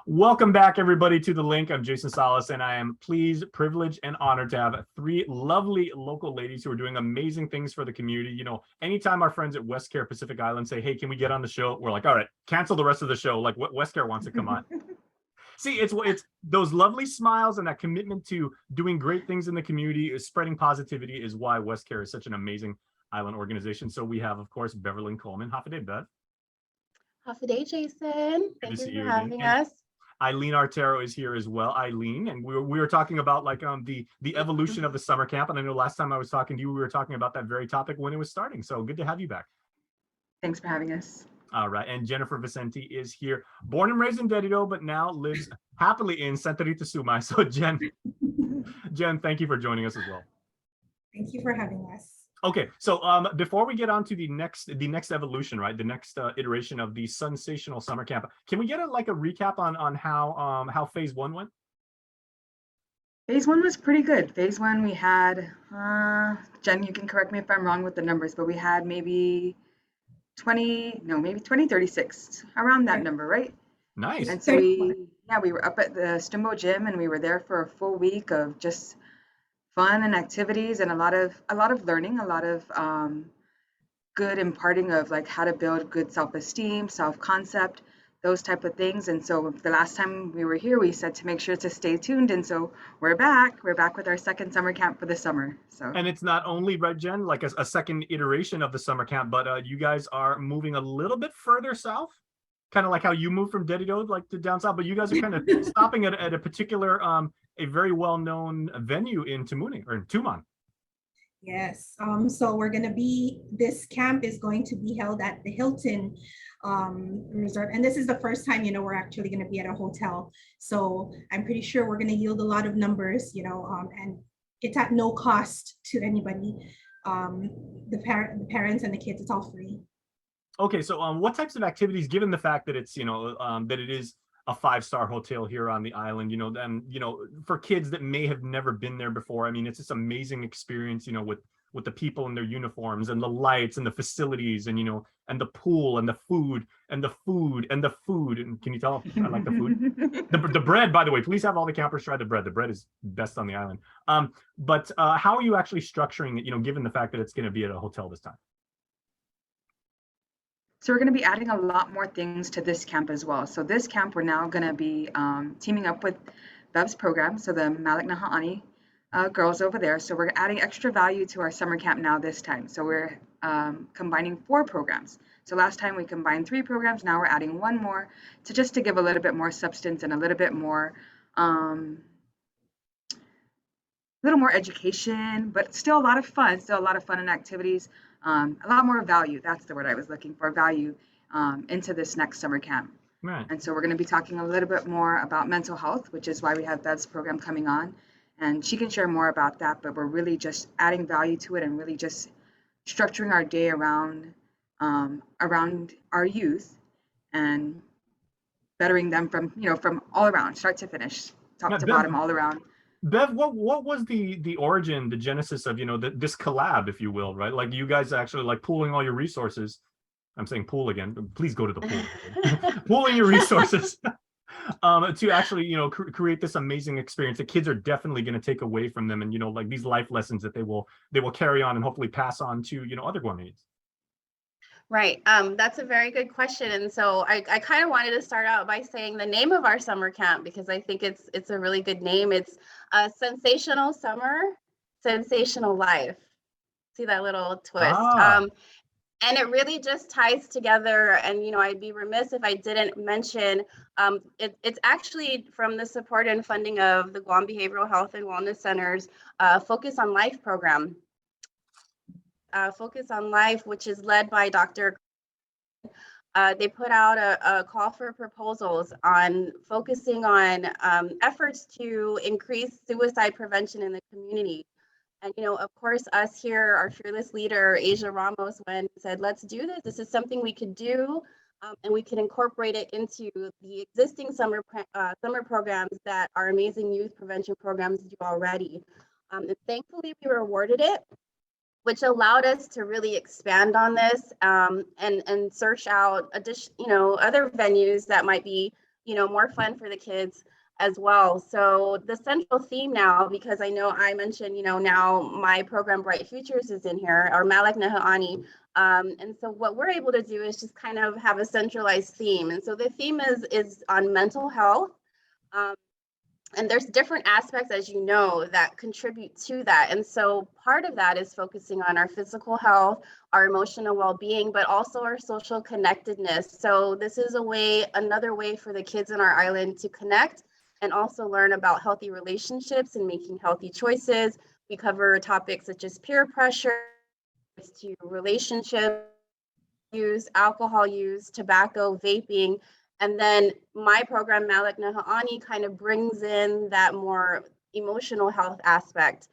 Welcome back, everybody, to The Link. I'm Jason Salas, and I am pleased, privileged, and honored to have three lovely local ladies who are doing amazing things for the community. You know, anytime our friends at WestCare Pacific Island say, hey, can we get on the show? We're like, all right, cancel the rest of the show. Like, what WestCare wants to come on. See, it's those lovely smiles and that commitment to doing great things in the community, spreading positivity is why WestCare is such an amazing island organization. So we have, of course, Beverly Coleman. Half a day, Bev. Half a day, Jason. Good to Thank see you for you again. having And us. Eileen Artero is here as well. Eileen, and we were talking about like the evolution of the summer camp. And I know last time I was talking to you, we were talking about that very topic when it was starting. So good to have you back. Thanks for having us. All right, and Jennifer Vicente is here, born and raised in Dedido, but now lives happily in Santa Rita Sumai. So Jen, thank you for joining us as well. Thank you for having us. Okay, so before we get on to the next evolution, right, the next iteration of the sensational summer camp, can we get a recap on how phase one went? Phase one was pretty good. Phase one, we had, Jen, you can correct me if I'm wrong with the numbers, but we had maybe 36, around that number, right? Nice. And so we were up at the Stumbo gym, and we were there for a full week of just fun and activities and a lot of learning, a lot of good imparting of like how to build good self-esteem, self-concept, those type of things. And so the last time we were here, we said to make sure to stay tuned. And so we're back with our second summer camp for the summer. So, and it's not only, right, Jen, like a second iteration of the summer camp, but you guys are moving a little bit further south, kind of like how you moved from Dedido like to down south, but you guys are kind of stopping at a particular a very well-known venue in Tumuni or in Tuman. Yes. So this camp is going to be held at the Hilton resort. And this is the first time, we're actually going to be at a hotel. So I'm pretty sure we're going to yield a lot of numbers, and it's at no cost to anybody. The parents and the kids, it's all free. Okay. So what types of activities, given the fact that it's, that it is a 5-star hotel here on the island, for kids that may have never been there before, I mean, it's this amazing experience, with the people in their uniforms and the lights and the facilities and, and the pool and the food and the food and the food. And can you tell I like the food? the bread, by the way, please have all the campers try the bread. The bread is best on the island. But how are you actually structuring it, given the fact that it's going to be at a hotel this time? So we're going to be adding a lot more things to this camp as well. So this camp, we're now going to be teaming up with Bev's program, so the Malik Naha'ani girls over there. So we're adding extra value to our summer camp now this time. So we're combining 4 programs. So last time we combined 3 programs. Now we're adding 1 more to give a little bit more substance and a little bit more education, but still a lot of fun. And activities. A lot more value. That's the word I was looking for, value into this next summer camp. Right. And so we're going to be talking a little bit more about mental health, which is why we have Bev's program coming on. And she can share more about that, but we're really just adding value to it and really just structuring our day around our youth and bettering them from all around, start to finish, top to bottom, all around. Bev, what was the origin, the genesis of, this collab, if you will, right? Like you guys actually like pooling all your resources. I'm saying pool again, please go to the pool. Pooling your resources to actually, create this amazing experience that kids are definitely going to take away from them. And, like these life lessons that they will carry on and hopefully pass on to, other gourmets. Right. That's a very good question. And so I kind of wanted to start out by saying the name of our summer camp, because I think it's a really good name. It's Sensational Summer, Sensational Life. See that little twist? And it really just ties together. And, I'd be remiss if I didn't mention it's actually from the support and funding of the Guam Behavioral Health and Wellness Center's Focus on Life program. Focus on Life, which is led by Dr. They put out a call for proposals on focusing on efforts to increase suicide prevention in the community. And, of course, us here, our fearless leader, Asia Ramos, went and said, let's do this. This is something we could do, and we can incorporate it into the existing summer programs that our amazing youth prevention programs do already. And thankfully, we were awarded it, which allowed us to really expand on this and search out other venues that might be more fun for the kids as well. So the central theme now, because I know I mentioned, now my program Bright Futures is in here, or Malak Nahani. And so what we're able to do is just kind of have a centralized theme. And so the theme is on mental health. And there's different aspects, as you know, that contribute to that. And so part of that is focusing on our physical health, our emotional well-being, but also our social connectedness. So this is another way for the kids in our island to connect and also learn about healthy relationships and making healthy choices. We cover topics such as peer pressure, to relationship use, alcohol use, tobacco, vaping. And then my program, Malak Nahani, kind of brings in that more emotional health aspect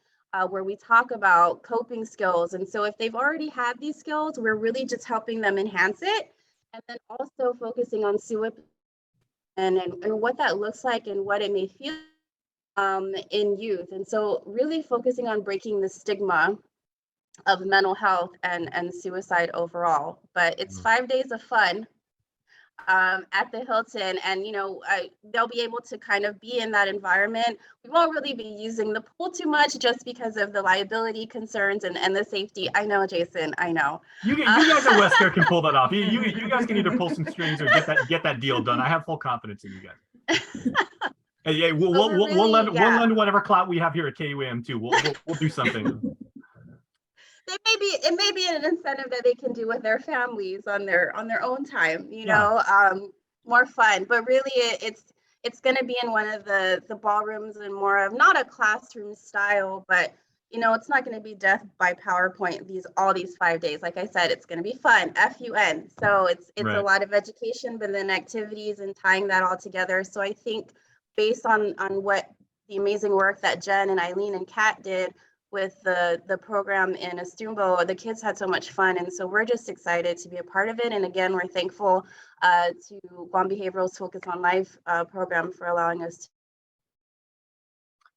where we talk about coping skills. And so if they've already had these skills, we're really just helping them enhance it. And then also focusing on suicide and what that looks like and what it may feel in youth. And so really focusing on breaking the stigma of mental health and suicide overall. But it's 5 days of fun at the Hilton, and they'll be able to kind of be in that environment. We won't really be using the pool too much just because of the liability concerns and the safety. I know, Jason, I know. You guys at WestCare can pull that off. You guys can either pull some strings or get that deal done. I have full confidence in you guys. Yeah, we'll lend whatever clout we have here at KUAM too. We'll do something. It may be an incentive that they can do with their families on their own time, more fun. But really it's going to be in one of the ballrooms and more of not a classroom style, but it's not going to be death by PowerPoint all these 5 days. Like I said, it's going to be fun, FUN. So it's right. A lot of education, but then activities and tying that all together. So I think based on what the amazing work that Jen and Eileen and Kat did with the program in Estumbo, the kids had so much fun. And so we're just excited to be a part of it. And again, we're thankful to Guam Behavioral's Focus on Life program for allowing us to.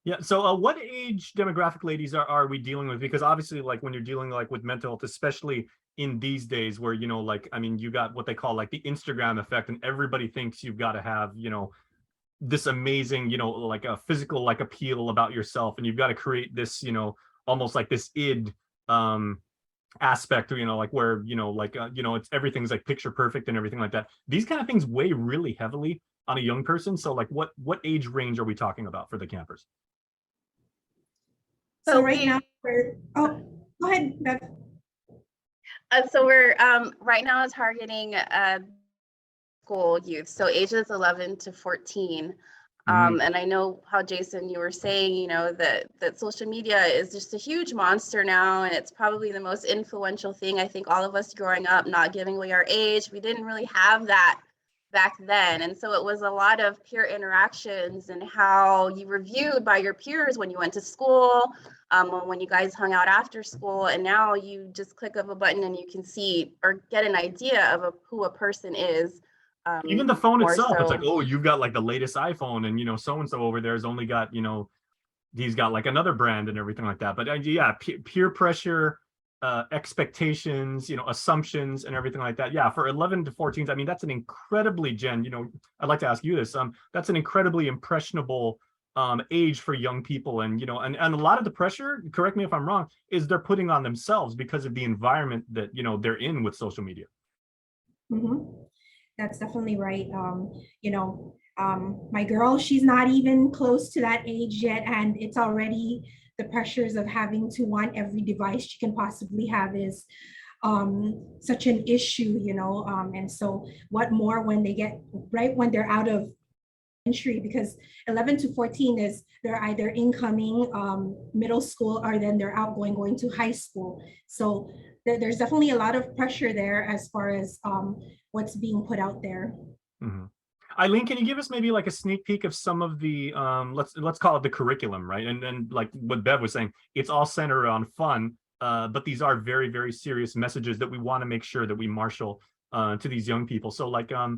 Yeah, so what age demographic, ladies, are we dealing with? Because obviously, like when you're dealing like with mental health, especially in these days where, you got what they call like the Instagram effect, and everybody thinks you've got to have, this amazing, like a physical like appeal about yourself, and you've got to create this, almost like this id aspect, like where, it's everything's like picture perfect and everything like that. These kind of things weigh really heavily on a young person. So like what age range are we talking about for the campers? So right now go ahead, Beth. So we're right now targeting school youth, so ages 11 to 14. And I know how, Jason, you were saying, that social media is just a huge monster now, and it's probably the most influential thing. I think all of us growing up, not giving away our age, we didn't really have that back then. And so it was a lot of peer interactions and how you were viewed by your peers when you went to school, when you guys hung out after school. And now you just click of a button and you can see or get an idea of who a person is. Even the phone itself, so, it's like, oh, you've got like the latest iPhone, and so-and-so over there has only got, he's got like another brand and everything like that. But yeah, peer pressure, expectations, assumptions and everything like that. Yeah, for 11 to 14s, I mean, that's an incredibly, Jen, I'd like to ask you this. That's an incredibly impressionable age for young people. And, and a lot of the pressure, correct me if I'm wrong, is they're putting on themselves because of the environment that, they're in with social media. Mm-hmm. That's definitely right. My girl, she's not even close to that age yet, and it's already the pressures of having to want every device she can possibly have is such an issue, and so what more when they get right when they're out of entry, because 11 to 14 is they're either incoming middle school or then they're going to high school. So there's definitely a lot of pressure there as far as what's being put out there. Mm-hmm. Eileen, can you give us maybe like a sneak peek of some of the let's call it the curriculum, right? And like what Bev was saying, it's all centered on fun, but these are very, very serious messages that we want to make sure that we marshal to these young people. So like how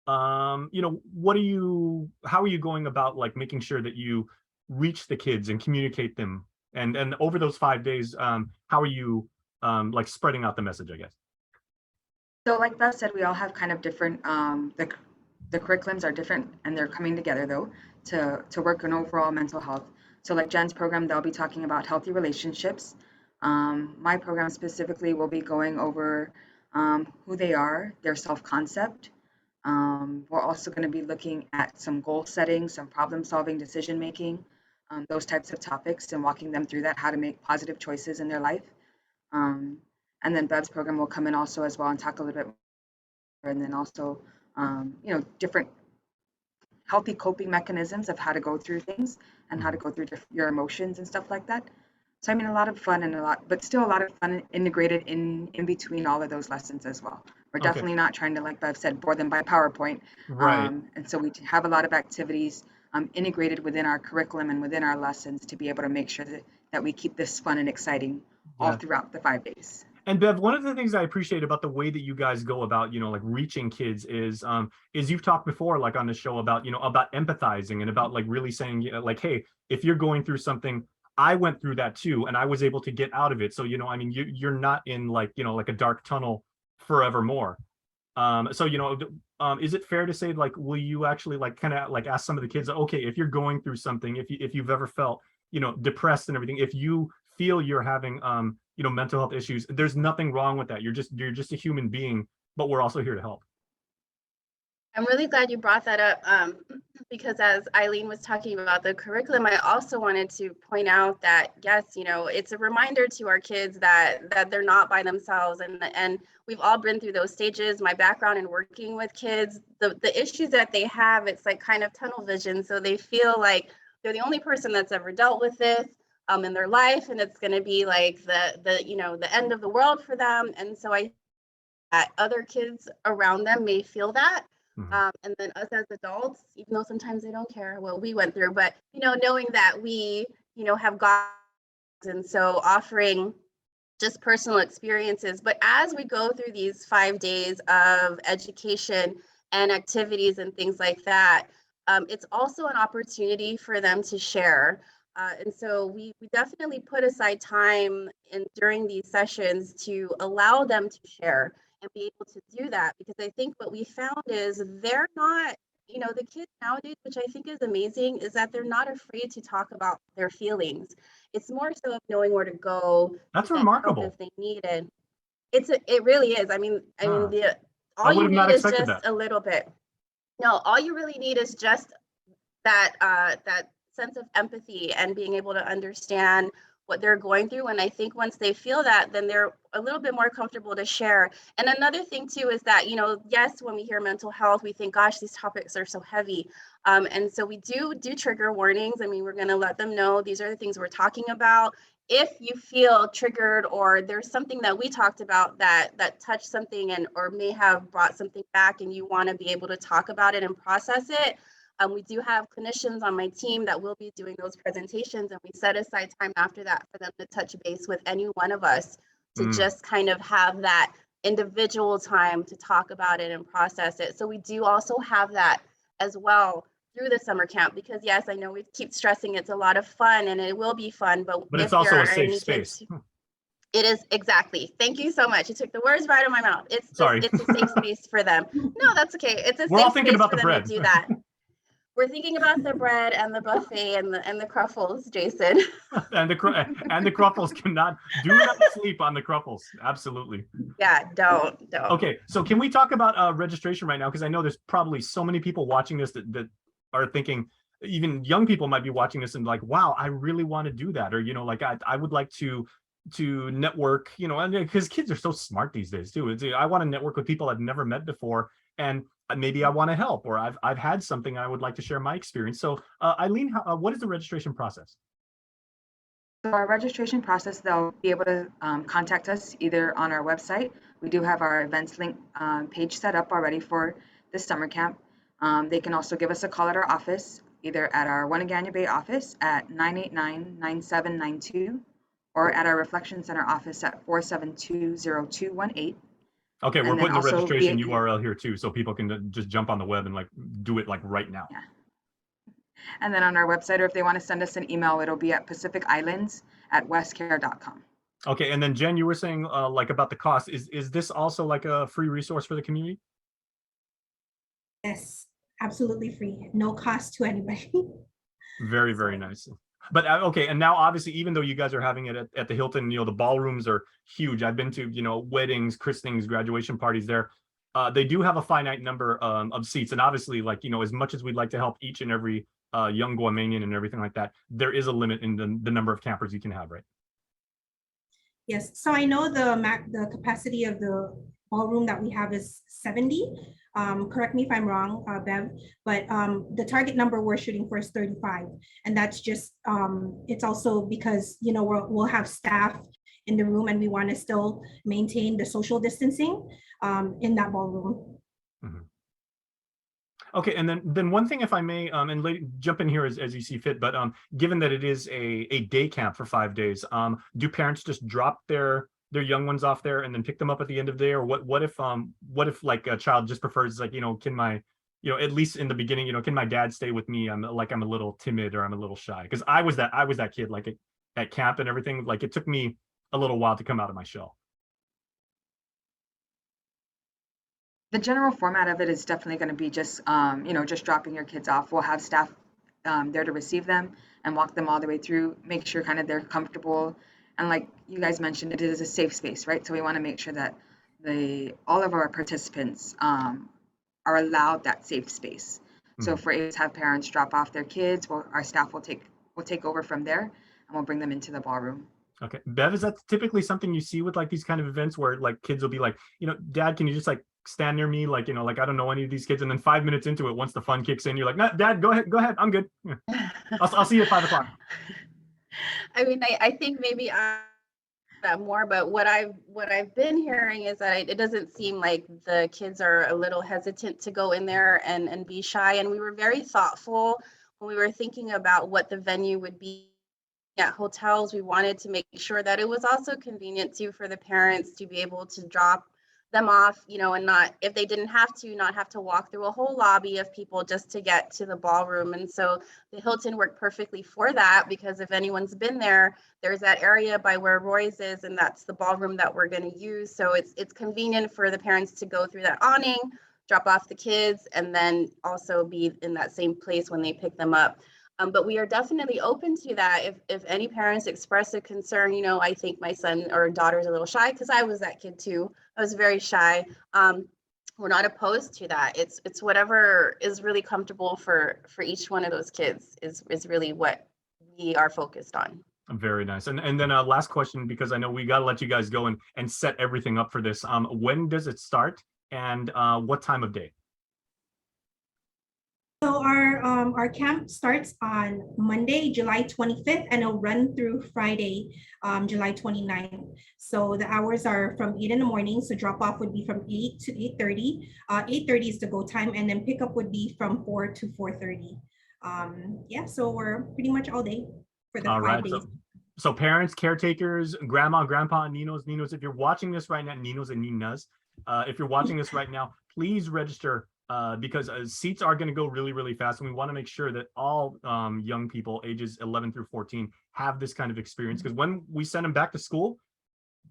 are you going about like making sure that you reach the kids and communicate them, and over those 5 days, how are you like spreading out the message, I guess? So like Beth said, we all have kind of different the curriculums are different and they're coming together though to work on overall mental health. So like Jen's program, they'll be talking about healthy relationships. My program specifically will be going over who they are, their self-concept. We're also going to be looking at some goal setting, some problem solving, decision making, those types of topics, and walking them through that, how to make positive choices in their life. And then Bev's program will come in also as well and talk a little bit more, and then also, different healthy coping mechanisms of how to go through things and how to go through your emotions and stuff like that. So I mean, a lot of fun and but still a lot of fun integrated in between all of those lessons as well. We're Okay. definitely not trying to, like Bev said, bore them by PowerPoint. Right. And so we have a lot of activities integrated within our curriculum and within our lessons to be able to make sure that we keep this fun and exciting all throughout the 5 days. And Bev, one of the things I appreciate about the way that you guys go about, like reaching kids is you've talked before, like on the show about, about empathizing and about like really saying, like, hey, if you're going through something, I went through that too, and I was able to get out of it. So, I mean, you're not in like, like a dark tunnel forevermore. So, is it fair to say, like, will you actually like kind of like ask some of the kids, okay, if you're going through something, if you've ever felt, depressed and everything, if you feel you're having, mental health issues, there's nothing wrong with that. You're just a human being, but we're also here to help. I'm really glad you brought that up, because as Eileen was talking about the curriculum, I also wanted to point out that, yes, it's a reminder to our kids that they're not by themselves, and we've all been through those stages. My background in working with kids, the issues that they have, it's like kind of tunnel vision. So they feel like they're the only person that's ever dealt with this in their life, and it's going to be like the end of the world for them. And so I that other kids around them may feel that. And then us as adults, even though sometimes they don't care what we went through, but knowing that we have got, and so offering just personal experiences. But as we go through these 5 days of education and activities and things like that, it's also an opportunity for them to share. And so we definitely put aside time during these sessions to allow them to share and be able to do that, because I think what we found is they're not, the kids nowadays, which I think is amazing, is that they're not afraid to talk about their feelings. It's more so of knowing where to go. That's remarkable. If they need it. It really is. I mean, all you need is just a little bit. No, all you really need is just that sense of empathy and being able to understand what they're going through. And I think once they feel that, then they're a little bit more comfortable to share. And another thing too is that, yes, when we hear mental health, we think, gosh, these topics are so heavy. And so we do trigger warnings. I mean, we're going to let them know these are the things we're talking about. If you feel triggered, or there's something that we talked about that touched something or may have brought something back, and you want to be able to talk about it and process it, we do have clinicians on my team that will be doing those presentations, and we set aside time after that for them to touch base with any one of us to just kind of have that individual time to talk about it and process it. So we do also have that as well through the summer camp, because yes, I know we keep stressing it's a lot of fun, and it will be fun, but it's also a safe space. It is, exactly. Thank you so much. You took the words right out of my mouth. It's a safe space for them. No, that's okay. It's a We're safe all thinking space about for the them bread. to do that. We're thinking about the bread and the buffet and the Cruffles, Jason. and the Cruffles do not sleep on the Cruffles. Absolutely. Yeah, don't. Okay, so can we talk about registration right now? Because I know there's probably so many people watching this that are thinking, even young people might be watching this and like, wow, I really want to do that, or like I would like to network, and because kids are so smart these days too. I want to network with people I've never met before, and maybe I want to help, or I've had something I would like to share my experience. So Eileen, what is the registration process? So our registration process, they'll be able to contact us either on our website. We do have our events link page set up already for this summer camp. They can also give us a call at our office, either at our Wanagania Bay office at 989-9792, or at our Reflection Center office at 472-0218. Okay, we're putting the registration URL here too, so people can just jump on the web and like do it like right now. Yeah. And then on our website, or if they want to send us an email, it'll be at pacificislands@westcare.com. Okay, and then Jen, you were saying like about the cost. Is this also like a free resource for the community? Yes. absolutely free, no cost to anybody. Very, very nice. But okay, and now obviously, even though you guys are having it at the Hilton, the ballrooms are huge. I've been to, weddings, christenings, graduation parties there. They do have a finite number of seats, and obviously, like, as much as we'd like to help each and every young Guamanian and everything like that, there is a limit in the number of campers you can have, right? Yes, so I know the capacity of the ballroom that we have is 70. Correct me if I'm wrong, Bev, but the target number we're shooting for is 35. And that's just, it's also because, we'll have staff in the room and we want to still maintain the social distancing in that ballroom. Mm-hmm. Okay, and then one thing, if I may, and jump in here as you see fit, but given that it is a day camp for 5 days, do parents just drop their young ones off there and then pick them up at the end of the day, or what if like a child just prefers, like, can my, at least in the beginning, can my dad stay with me? I'm a little timid or I'm a little shy, because I was that kid, like at camp and everything. Like, it took me a little while to come out of my shell. The general format of it is definitely going to be just, just dropping your kids off. We'll have staff there to receive them and walk them all the way through, make sure kind of they're comfortable. And like you guys mentioned, it is a safe space, right? So we want to make sure that all of our participants are allowed that safe space. So if we're able to have parents drop off their kids, our staff will take over from there, and we'll bring them into the ballroom. Okay, Bev, is that typically something you see with like these kind of events where like kids will be like, Dad, can you just like stand near me? Like, like I don't know any of these kids. And then 5 minutes into it, once the fun kicks in, you're like, no, Dad, go ahead. I'm good. Yeah. I'll see you at 5 o'clock. I mean, I think maybe that more, but what I've been hearing is that it doesn't seem like the kids are a little hesitant to go in there and be shy. And we were very thoughtful when we were thinking about what the venue would be. At hotels, we wanted to make sure that it was also convenient too for the parents to be able to drop them off, and not, if they didn't have to walk through a whole lobby of people just to get to the ballroom. And so the Hilton worked perfectly for that, because if anyone's been there, there's that area by where Roy's is, and that's the ballroom that we're going to use. So it's convenient for the parents to go through that awning, drop off the kids, and then also be in that same place when they pick them up. But we are definitely open to that. If any parents express a concern, I think my son or daughter is a little shy, because I was that kid too. I was very shy. We're not opposed to that. It's whatever is really comfortable for each one of those kids is really what we are focused on. Very nice. And then last question, because I know we got to let you guys go and set everything up for this. When does it start, and what time of day? So our camp starts on Monday, July 25th, and it'll run through Friday, July 29th. So the hours are from 8 in the morning. So drop off would be from 8 to 8:30. 8:30 is the go time, and then pickup would be from 4 to 4:30. Yeah, so we're pretty much all day for the 5 days. So parents, caretakers, grandma, grandpa, ninos, if you're watching this right now, ninos and ninas, if you're watching this right now, please register. Because seats are going to go really, really fast. And we want to make sure that all young people ages 11 through 14 have this kind of experience. Because when we send them back to school,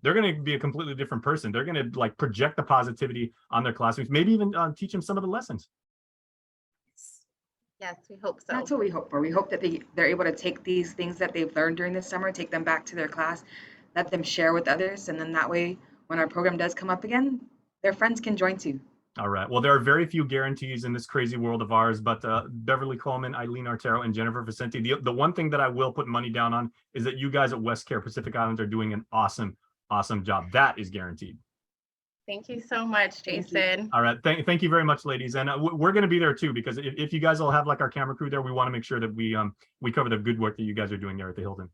they're going to be a completely different person. They're going to like project the positivity on their classmates, maybe even teach them some of the lessons. Yes, we hope so. That's what we hope for. We hope that they're able to take these things that they've learned during the summer, take them back to their class, let them share with others. And then that way, when our program does come up again, their friends can join too. All right. Well, there are very few guarantees in this crazy world of ours, but Beverly Coleman, Eileen Artero, and Jennifer Vicente, the one thing that I will put money down on is that you guys at WestCare Pacific Islands are doing an awesome job. That is guaranteed. Thank you so much, Jason. All right. Thank you very much, ladies. And we're going to be there too, because if you guys all have like our camera crew there, we want to make sure that we cover the good work that you guys are doing there at the Hilton.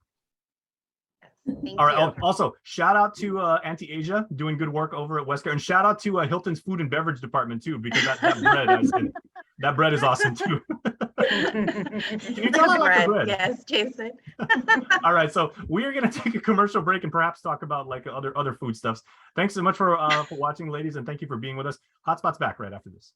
Thank All right. you. Also, shout out to Auntie Asia doing good work over at WestCare, and shout out to Hilton's food and beverage department too, because that bread is awesome too. Can you tell me about the bread? Yes, Jason. All right, so we are going to take a commercial break and perhaps talk about like other food stuffs. Thanks so much for watching, ladies, and thank you for being with us. Hotspot's back right after this.